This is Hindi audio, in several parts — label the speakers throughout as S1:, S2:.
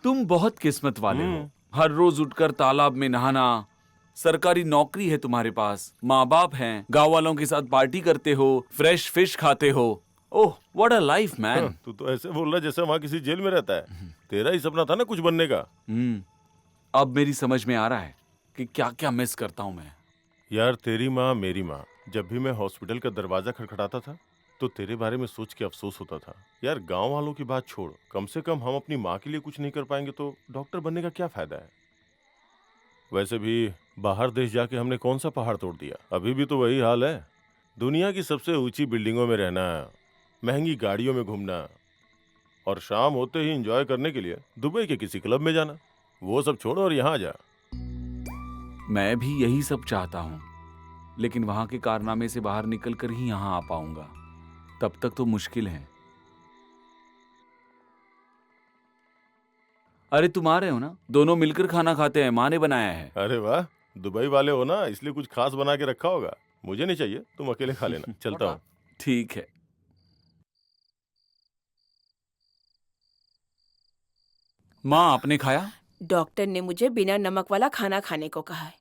S1: तुम बहुत किस्मत वाले हो। हर रोज उठकर तालाब में नहाना, सरकारी नौकरी है तुम्हारे पास, माँ बाप हैं, गांव वालों के साथ पार्टी करते हो, फ्रेश फिश खाते हो। Oh what a life man.
S2: तू तो ऐसे बोल रहा है जैसे वहाँ किसी जेल में रहता है। तेरा ही सपना था ना कुछ बनने का।
S1: अब मेरी समझ में आ रहा है कि क्या क्या मिस करता हूँ मैं।
S2: यार तेरी माँ मेरी माँ, जब भी मैं हॉस्पिटल का दरवाजा खटखटाता था तो तेरे बारे में सोच के अफसोस होता था। यार गांव वालों की बात छोड़, कम से कम हम अपनी माँ के लिए कुछ नहीं कर पाएंगे तो डॉक्टर बनने का क्या फायदा है। वैसे भी बाहर देश जाके हमने कौन सा पहाड़ तोड़ दिया, अभी भी तो वही हाल है। दुनिया की सबसे ऊंची बिल्डिंगों में रहना, महंगी गाड़ियों में घूमना और शाम होते ही एंजॉय करने के लिए दुबई के किसी क्लब में जाना। वो सब छोड़ और यहाँ आ जा।
S1: मैं भी यही सब चाहता हूँ, लेकिन वहां के कारनामे से बाहर निकलकर ही यहाँ आ पाऊंगा। तब तक तो मुश्किल है। अरे तुम आ रहे हो ना? दोनों मिलकर खाना खाते हैं, माँ ने बनाया है।
S2: अरे वाह, दुबई वाले हो ना, इसलिए कुछ खास बना के रखा होगा। मुझे नहीं चाहिए, तुम अकेले खा लेना। चलता हूँ।
S1: ठीक है। माँ आपने खाया?
S3: डॉक्टर ने मुझे बिना नमक वाला खाना खाने को कहा है,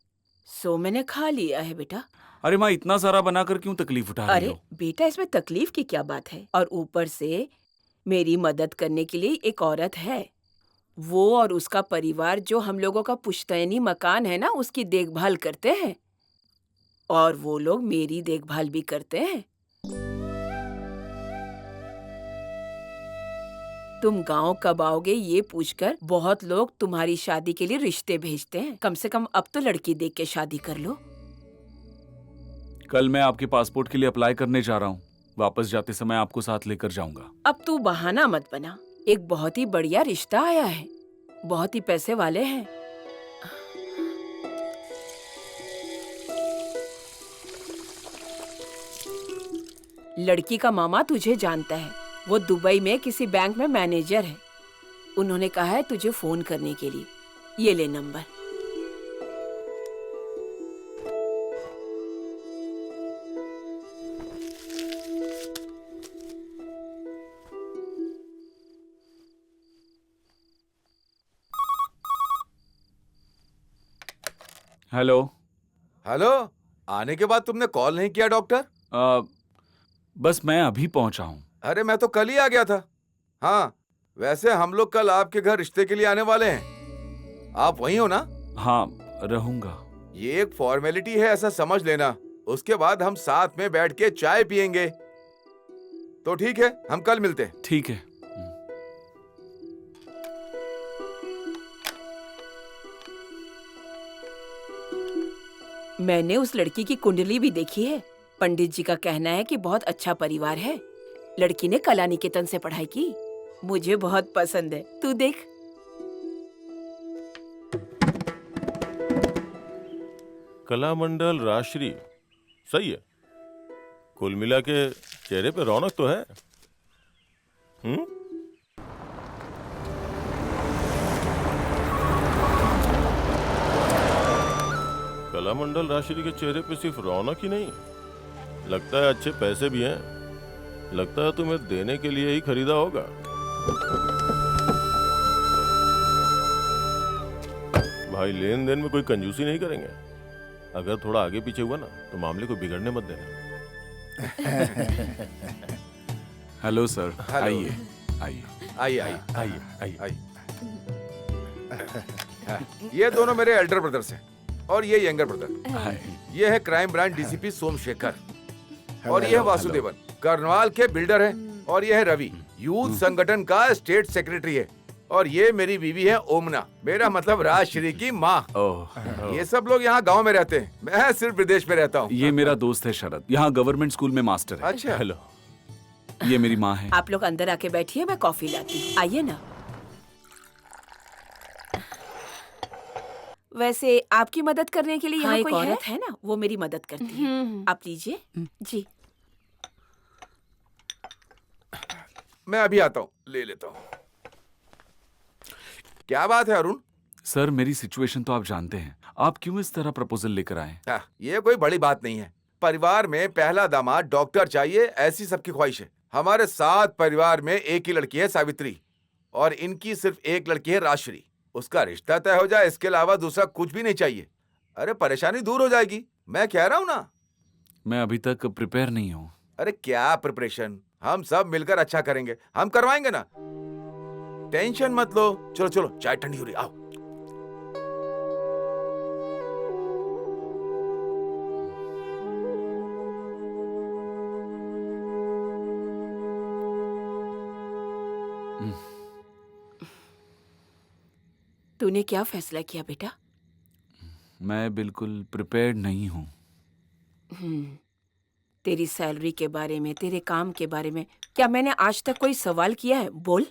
S3: सो मैंने खा लिया है बेटा।
S1: अरे माँ इतना सारा बनाकर क्यों तकलीफ उठा रही
S3: अरे
S1: हो?
S3: बेटा, इसमें तकलीफ की क्या बात है? और ऊपर से मेरी मदद करने के लिए एक औरत है, वो और उसका परिवार जो हम लोगों का पुश्तैनी मकान है ना, उसकी देखभाल करते हैं, और वो लोग मेरी देखभाल भी करते हैं। तुम गांव कब आओगे ये पूछकर बहुत लोग तुम्हारी शादी के लिए रिश्ते भेजते हैं। कम से कम अब तो लड़की देख के शादी कर लो।
S1: कल मैं आपके पासपोर्ट के लिए अप्लाई करने जा रहा हूँ। वापस जाते समय आपको साथ लेकर जाऊंगा।
S3: अब तू बहाना मत बना। एक बहुत ही बढ़िया रिश्ता आया है, बहुत ही पैसे वाले हैं। लड़की का मामा तुझे जानता है, वो दुबई में किसी बैंक में मैनेजर है। उन्होंने कहा है तुझे फोन करने के लिए। ये ले नंबर।
S1: हेलो।
S4: हेलो। आने के बाद तुमने कॉल नहीं किया डॉक्टर?
S1: बस मैं अभी पहुंचा हूँ।
S4: अरे मैं तो कल ही आ गया था। हाँ, वैसे हम लोग कल आपके घर रिश्ते के लिए आने वाले हैं। आप वहीं हो ना?
S1: हाँ रहूंगा।
S4: ये एक फॉर्मेलिटी है, ऐसा समझ लेना। उसके बाद हम साथ में बैठ के चाय पियेंगे। तो ठीक है, हम कल मिलते हैं।
S1: ठीक है।
S3: मैंने उस लड़की की कुंडली भी देखी है। पंडित जी का कहना है कि बहुत अच्छा परिवार है। लड़की ने कला निकेतन से पढ़ाई की। मुझे बहुत पसंद है, तू देख।
S2: कला मंडल राजश्री, सही है। कुल मिला के चेहरे पे रौनक तो है। कला मंडल राजश्री के चेहरे पे सिर्फ रौनक ही नहीं, लगता है अच्छे पैसे भी हैं। लगता है तुम्हें देने के लिए ही खरीदा होगा। भाई लेन देन में कोई कंजूसी नहीं करेंगे। अगर थोड़ा आगे पीछे हुआ ना तो मामले को बिगड़ने मत देना।
S1: Hello sir.
S4: हेलो।
S1: आइए आइए
S4: आइए आइए
S2: आइए आइए।
S4: आइए। ये दोनों मेरे एल्डर ब्रदर्स हैं और ये यंगर ब्रदर।
S1: आइए।
S4: ये है क्राइम ब्रांच डीसीपी सोमशेखर और ये है वासुदेवन, करनवाल के बिल्डर हैं। और ये है रवि, यूथ संगठन का स्टेट सेक्रेटरी है। और ये मेरी बीवी है ओमना, मेरा मतलब राजश्री की माँ।
S1: ओह,
S4: ये सब लोग यहाँ गांव में रहते हैं, मैं सिर्फ विदेश में रहता हूँ।
S1: ये मेरा दोस्त है शरद, यहाँ गवर्नमेंट स्कूल में मास्टर है।
S4: अच्छा।
S2: हेलो।
S1: ये मेरी माँ है।
S3: आप लोग अंदर आके बैठिए, मैं कॉफी लाती हूँ। आइए ना। वैसे आपकी मदद करने के लिए यहाँ कोई औरत है ना, वो मेरी मदद करती है। आप लीजिए। जी।
S4: मैं अभी आता हूँ, ले लेता हूँ। क्या बात है अरुण?
S1: सर मेरी सिचुएशन तो आप जानते हैं, आप क्यों इस तरह प्रपोजल लेकर आए?
S4: ये कोई बड़ी बात नहीं है। परिवार में पहला दामाद डॉक्टर चाहिए, ऐसी सबकी ख्वाहिश है। हमारे 7 परिवार में एक ही लड़की है, सावित्री। और इनकी सिर्फ एक लड़की है राजश्री। उसका रिश्ता तय हो जाए, इसके अलावा दूसरा कुछ भी नहीं चाहिए। अरे परेशानी दूर हो जाएगी, मैं कह रहा हूँ ना।
S1: मैं अभी तक प्रिपेयर नहीं हूँ।
S4: अरे क्या प्रिपरेशन, हम सब मिलकर अच्छा करेंगे, हम करवाएंगे ना, टेंशन मत लो। चलो चलो, चाय ठंडी हो रही, आओ।
S3: तूने क्या फैसला किया बेटा?
S1: मैं बिल्कुल प्रिपेयर्ड नहीं हूँ।
S3: तेरी सैलरी के बारे में, तेरे काम के बारे में क्या मैंने आज तक कोई सवाल किया है? बोल।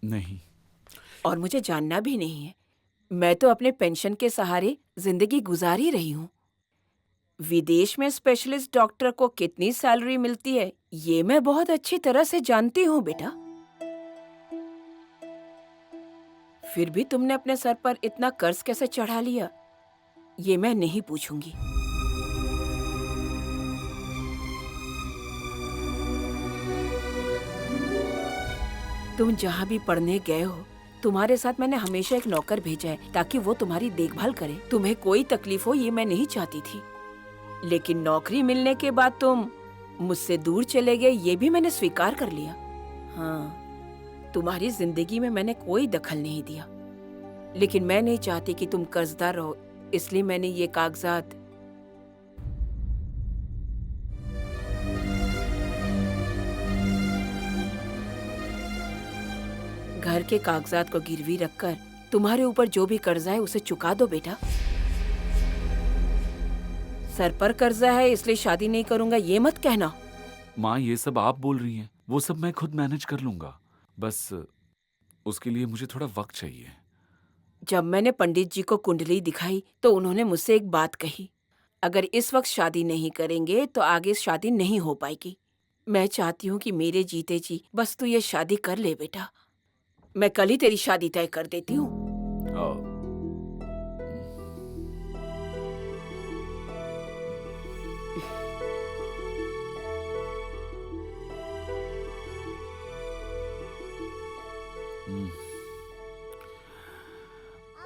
S1: नहीं।
S3: और मुझे जानना भी नहीं है। मैं तो अपने पेंशन के सहारे जिंदगी गुजार ही रही हूँ। विदेश में स्पेशलिस्ट डॉक्टर को कितनी सैलरी मिलती है ये मैं बहुत अच्छी तरह से जानती हूँ बेटा। फिर भी तुमने अपने सर पर इतना कर्ज कैसे चढ़ा लिया, ये मैं नहीं पूछूंगी। तुम जहाँ भी पढ़ने गए हो, तुम्हारे साथ मैंने हमेशा एक नौकर भेजा है ताकि वो तुम्हारी देखभाल करे। तुम्हें कोई तकलीफ हो ये मैं नहीं चाहती थी, लेकिन नौकरी मिलने के बाद तुम मुझसे दूर चले गए, ये भी मैंने स्वीकार कर लिया। हाँ, तुम्हारी जिंदगी में मैंने कोई दखल नहीं दिया, लेकिन मैं नहीं चाहती कि तुम कर्जदार रहो, इसलिए मैंने ये कागजात घर के कागजात को गिरवी रखकर तुम्हारे ऊपर जो भी कर्जा है उसे चुका दो बेटा। सर पर कर्जा है इसलिए शादी नहीं करूंगा ये मत कहना।
S1: माँ, ये सब आप बोल रही हैं, वो सब मैं खुद मैनेज कर लूंगा। बस उसके लिए मुझे थोड़ा वक्त चाहिए।
S3: जब मैंने पंडित जी को कुंडली दिखाई तो उन्होंने मुझसे एक बात कही, अगर इस वक्त शादी नहीं करेंगे तो आगे शादी नहीं हो पाएगी। मैं चाहती हूँ कि मेरे जीते जी बस तू ये शादी कर ले बेटा। मैं कल ही तेरी शादी तय कर देती हूँ।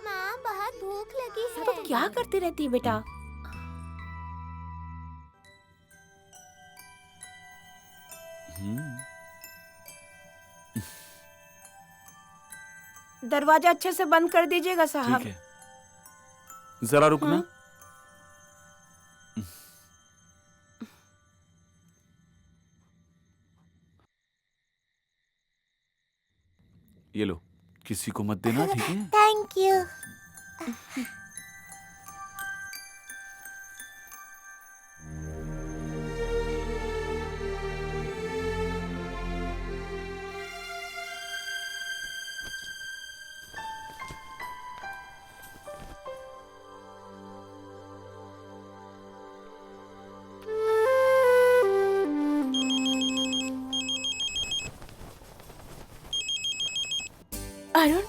S5: माँ बहुत भूख लगी है।
S3: तो क्या करती रहती है बेटा? दरवाजा अच्छे से बंद कर दीजिएगा साहब।
S1: ठीक है, जरा रुकना। ये लो, किसी को मत देना, ठीक है?
S5: Thank you.
S6: अरुण,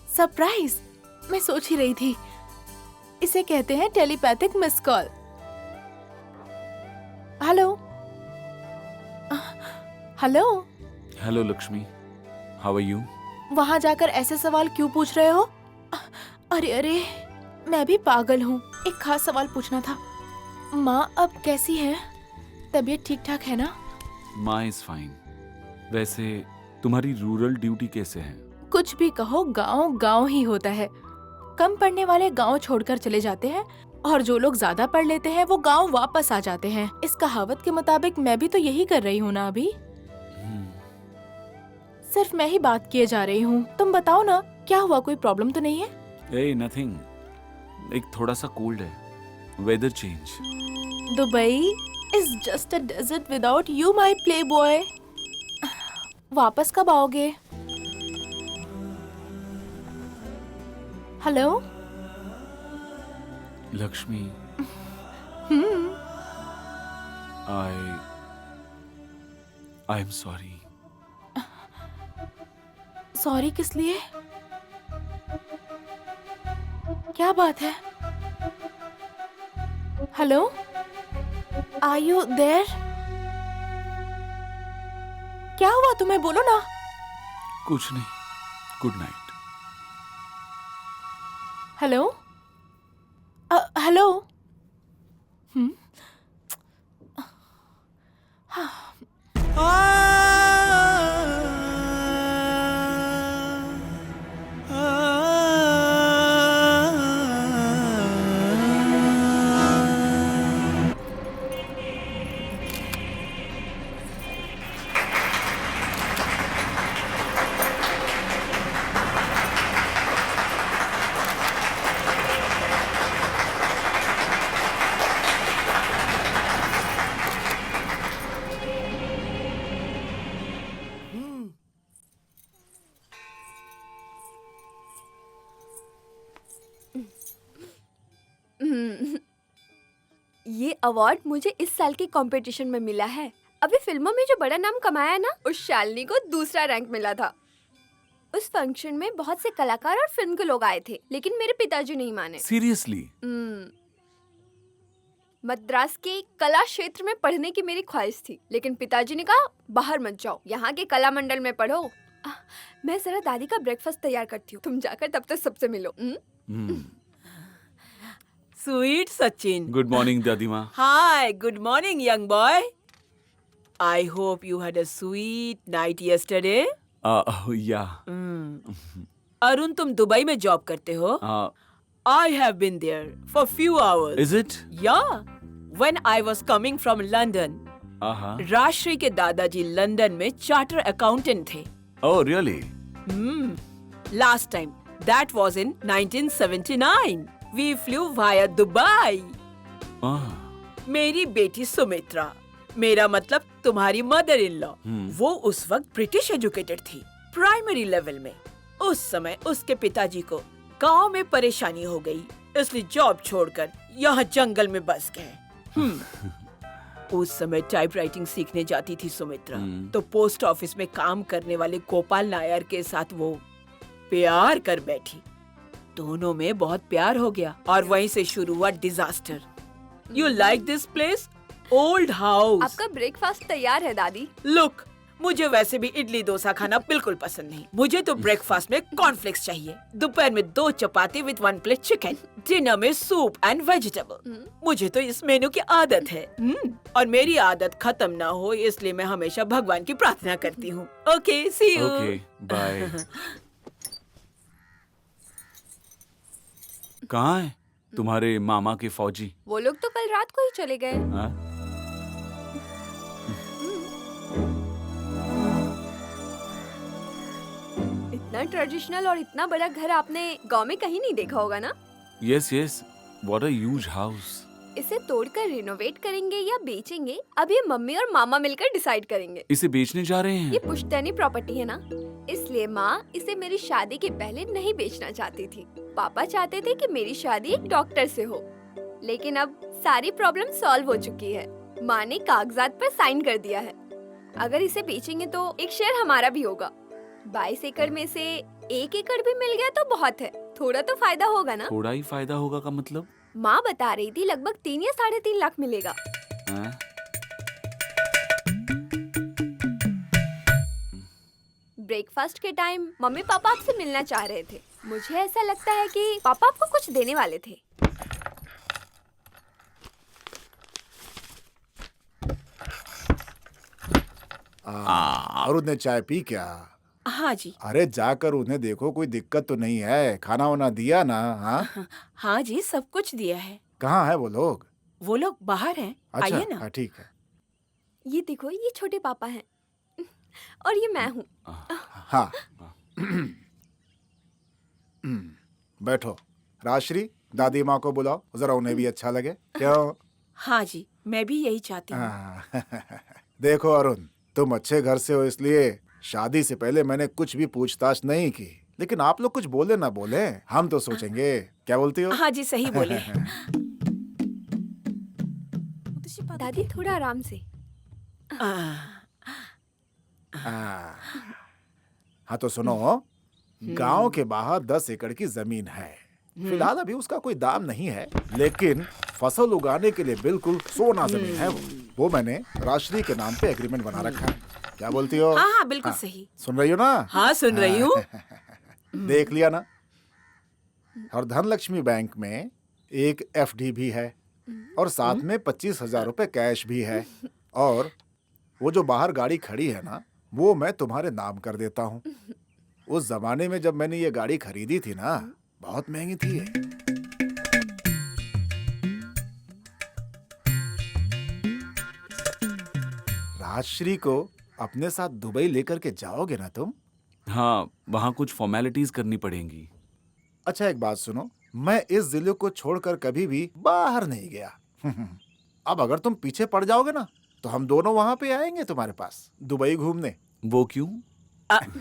S6: सरप्राइज। मैं सोच ही रही थी, इसे कहते हैं telepathic miss call. Hello hello.
S1: Hello Lakshmi, how are you?
S6: वहां जाकर ऐसे सवाल क्यों पूछ रहे हो? अरे अरे, मैं भी पागल हूँ। एक खास सवाल पूछना था। माँ अब कैसी है? तबीयत ठीक ठाक है ना?
S1: माँ इज फाइन। वैसे तुम्हारी रूरल ड्यूटी कैसे है?
S6: कुछ भी कहो, गांव गांव ही होता है। कम पढ़ने वाले गांव छोड़कर चले जाते हैं और जो लोग ज्यादा पढ़ लेते हैं वो गांव वापस आ जाते हैं। इस कहावत के मुताबिक मैं भी तो यही कर रही हूँ ना अभी। सिर्फ मैं ही बात किए जा रही हूँ। तुम बताओ ना, क्या हुआ? कोई प्रॉब्लम तो नहीं है?
S1: ए नथिंग, एक थोड़ा सा कोल्ड है, weather change.
S6: Dubai is just a desert without you my playboy. वापस कब आओगे? Hello
S1: Lakshmi, I am sorry.
S6: Sorry किस लिए? क्या बात है? Hello, are you there? क्या हुआ तुम्हें, बोलो ना।
S1: कुछ नहीं, गुड नाइट।
S6: Hello hello.
S5: ये अवार्ड मुझे इस साल के कंपटीशन में मिला है। अभी फिल्मों में जो बड़ा नाम कमाया है ना, उस शालिनी को दूसरा रैंक मिला था। उस फंक्शन में बहुत से कलाकार और फिल्म के लोग आए थे, लेकिन मेरे पिताजी नहीं माने।
S1: सीरियसली?
S5: मद्रास के कला क्षेत्र में पढ़ने की मेरी ख्वाहिश थी, लेकिन पिताजी ने कहा बाहर मत जाओ, यहाँ के कला मंडल में पढ़ो। मैं जरा दादी का ब्रेकफास्ट तैयार करती हूँ, तुम जाकर तब तक सबसे मिलो।
S3: स्वीट सचिन।
S1: गुड मॉर्निंग दादी माँ।
S3: Hi, good morning, young boy. I hope you had a sweet night yesterday.
S1: या
S3: अरुण, तुम दुबई में जॉब करते हो? I have been there for few hours.
S1: Is it?
S3: Yeah, when I was coming from London. Rajshree के दादाजी लंदन में चार्टर अकाउंटेंट थे।
S1: Oh really?
S3: Last time, that was in 1979. We flew via Dubai. मेरी बेटी सुमित्रा, मेरा मतलब तुम्हारी मदर इन लॉ, वो उस वक्त ब्रिटिश एजुकेटेड थी, प्राइमरी लेवल में। उस समय उसके पिताजी को गांव में परेशानी हो गई, इसलिए जॉब छोड़कर यहाँ जंगल में बस गए। उस समय टाइपराइटिंग सीखने जाती थी सुमित्रा, तो पोस्ट ऑफिस में काम करने वाले गोपाल नायर के साथ वो प्यार कर बैठी। दोनों में बहुत प्यार हो गया और वहीं से शुरू हुआ disaster. You like this place? Old house.
S5: आपका ब्रेकफास्ट तैयार है दादी।
S3: लुक, मुझे वैसे भी इडली डोसा खाना बिल्कुल पसंद नहीं। मुझे तो ब्रेकफास्ट में कॉर्नफ्लेक्स चाहिए, दोपहर में 2 चपाती विद 1 प्लेट चिकन, डिनर में सूप एंड वेजिटेबल। मुझे तो इस मेनू की आदत है। और मेरी आदत खत्म ना हो, इसलिए मैं हमेशा भगवान की प्रार्थना करती हूँ। Okay, see you.
S1: Okay, bye. कहाँ है तुम्हारे मामा के फौजी?
S5: वो लोग तो कल रात को ही चले गए। इतना ट्रेडिशनल और इतना बड़ा घर आपने गांव में कहीं नहीं देखा होगा ना?
S1: Yes yes, what a huge house.
S5: इसे तोड़कर रिनोवेट करेंगे या बेचेंगे, अब ये मम्मी और मामा मिलकर डिसाइड करेंगे।
S1: इसे बेचने जा रहे
S5: ये
S1: हैं?
S5: पुश्तैनी प्रॉपर्टी है ना, इसलिए माँ इसे मेरी शादी के पहले नहीं बेचना चाहती थी। पापा चाहते थे कि मेरी शादी एक डॉक्टर से हो, लेकिन अब सारी प्रॉब्लम सॉल्व हो चुकी है। माँ ने कागजात पर साइन कर दिया है। अगर इसे बेचेंगे तो एक शेयर हमारा भी होगा। 22 एकड़ में से 1 एकड़ भी मिल गया तो बहुत है, थोड़ा तो फायदा होगा ना।
S1: थोड़ा ही फायदा होगा का मतलब?
S5: माँ बता रही थी लगभग 3 या 3.5 लाख मिलेगा। ब्रेकफास्ट के टाइम मम्मी पापा आपसे मिलना चाह रहे थे। मुझे ऐसा लगता है कि पापा आपको कुछ देने वाले थे।
S7: अरुण ने चाय पी क्या?
S3: हाँ जी।
S7: अरे जाकर उन्हें देखो, कोई दिक्कत तो नहीं है। खाना वाना दिया ना? हाँ
S3: हाँ जी, सब कुछ दिया है।
S7: कहाँ है वो लोग?
S3: वो लोग बाहर हैं।
S7: अच्छा,
S3: आइए ना।
S7: हाँ, ठीक है।
S5: ये देखो, ये छोटे पापा हैं और ये मैं हूँ।
S7: हाँ। बैठो। राजश्री, दादी माँ को बुलाओ, जरा उन्हें भी अच्छा लगे। क्यों?
S3: हाँ जी, मैं भी यही चाहती हूँ।
S7: देखो अरुण, तुम अच्छे घर से हो, इसलिए शादी से पहले मैंने कुछ भी पूछताछ नहीं की, लेकिन आप लोग कुछ बोले ना बोले, हम तो सोचेंगे। क्या बोलती हो?
S3: हाँ जी, सही बोले।
S5: दादी थोड़ा आराम से।
S7: हाँ तो सुनो, गांव के बाहर 10 एकड़ की जमीन है। फिलहाल अभी उसका कोई दाम नहीं है, लेकिन फसल उगाने के लिए बिल्कुल सोना जमीन है वो। वो मैंने राजश्री के नाम पे एग्रीमेंट बना रखा है। क्या बोलती हो?
S3: हाँ हाँ बिल्कुल सही।
S7: सुन रही हो ना?
S3: हाँ सुन रही हूँ।
S7: देख लिया ना? और धनलक्ष्मी बैंक में एक एफडी भी है और साथ में 25,000 रुपए कैश भी है। और वो जो बाहर गाड़ी खड़ी है ना, वो मैं तुम्हारे नाम कर देता हूँ। उस जमाने में जब मैंने ये गाड़ी खरीदी थी ना, बहुत महंगी थी ये। राजश्री को अपने साथ दुबई लेकर के जाओगे ना तुम?
S1: हाँ, वहाँ कुछ फॉर्मेलिटीज करनी पड़ेंगी।
S7: अच्छा एक बात सुनो, मैं इस जिले को छोड़कर कभी भी बाहर नहीं गया। अब अगर तुम पीछे पड़ जाओगे ना, तो हम दोनों वहां पे आएंगे तुम्हारे पास दुबई घूमने।
S1: वो क्यों?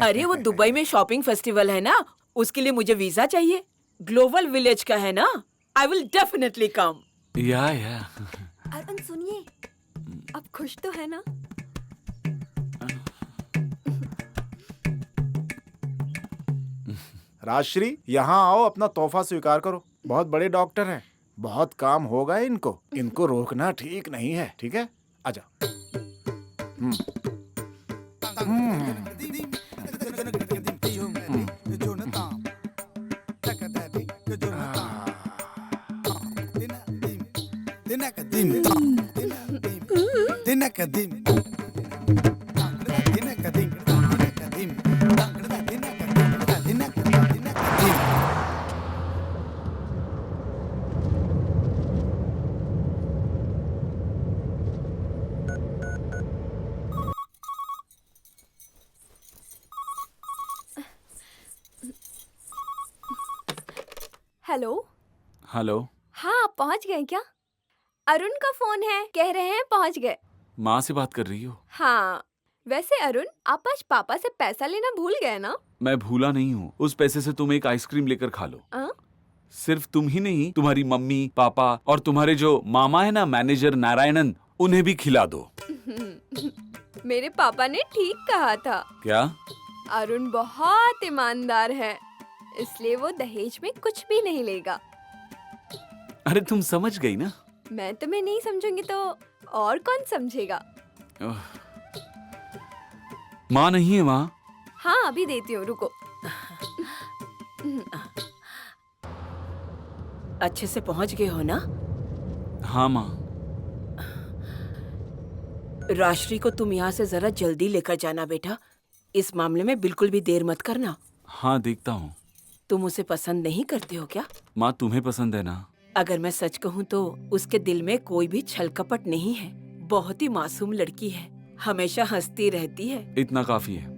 S3: अरे वो दुबई में शॉपिंग फेस्टिवल है ना, उसके लिए मुझे वीजा चाहिए। ग्लोबल विलेज का है ना। I will definitely come.
S1: या
S5: अरुण सुनिए, अब खुश तो है ना?
S7: राजश्री यहाँ आओ, अपना तोहफा स्वीकार करो। बहुत बड़े डॉक्टर हैं, बहुत काम होगा इनको। इनको रोकना ठीक नहीं है, ठीक है? आजा।
S5: हेलो।
S1: हेलो।
S5: हाँ आप पहुँच गए क्या? अरुण का फोन है, कह रहे हैं पहुँच गए।
S1: माँ से बात कर रही हो?
S5: हाँ वैसे अरुण, आप आज पापा से पैसा लेना भूल गए ना?
S1: मैं भूला नहीं हूँ। उस पैसे से तुम एक आइसक्रीम लेकर खा लो। सिर्फ तुम ही नहीं, तुम्हारी मम्मी, पापा और तुम्हारे जो मामा है ना, मैनेजर नारायणन, उन्हें भी खिला दो।
S5: मेरे पापा ने ठीक कहा था।
S1: क्या?
S5: अरुण बहुत ईमानदार है, इसलिए वो दहेज में कुछ भी नहीं लेगा।
S1: अरे तुम समझ गई ना?
S5: मैं तुम्हें नहीं समझूंगी तो और कौन समझेगा?
S1: माँ नहीं है वहाँ?
S5: हाँ अभी देती हूँ, रुको।
S3: अच्छे से पहुंच गए हो ना?
S1: हाँ माँ।
S3: राजश्री को तुम यहाँ से जरा जल्दी लेकर जाना बेटा। इस मामले में बिल्कुल भी देर मत करना।
S1: हाँ देखता हूँ।
S3: तुम उसे पसंद नहीं करते हो क्या?
S1: माँ तुम्हें पसंद है ना?
S3: अगर मैं सच कहूँ तो उसके दिल में कोई भी छल कपट नहीं है। बहुत ही मासूम लड़की है, हमेशा हंसती रहती है।
S1: इतना काफी है।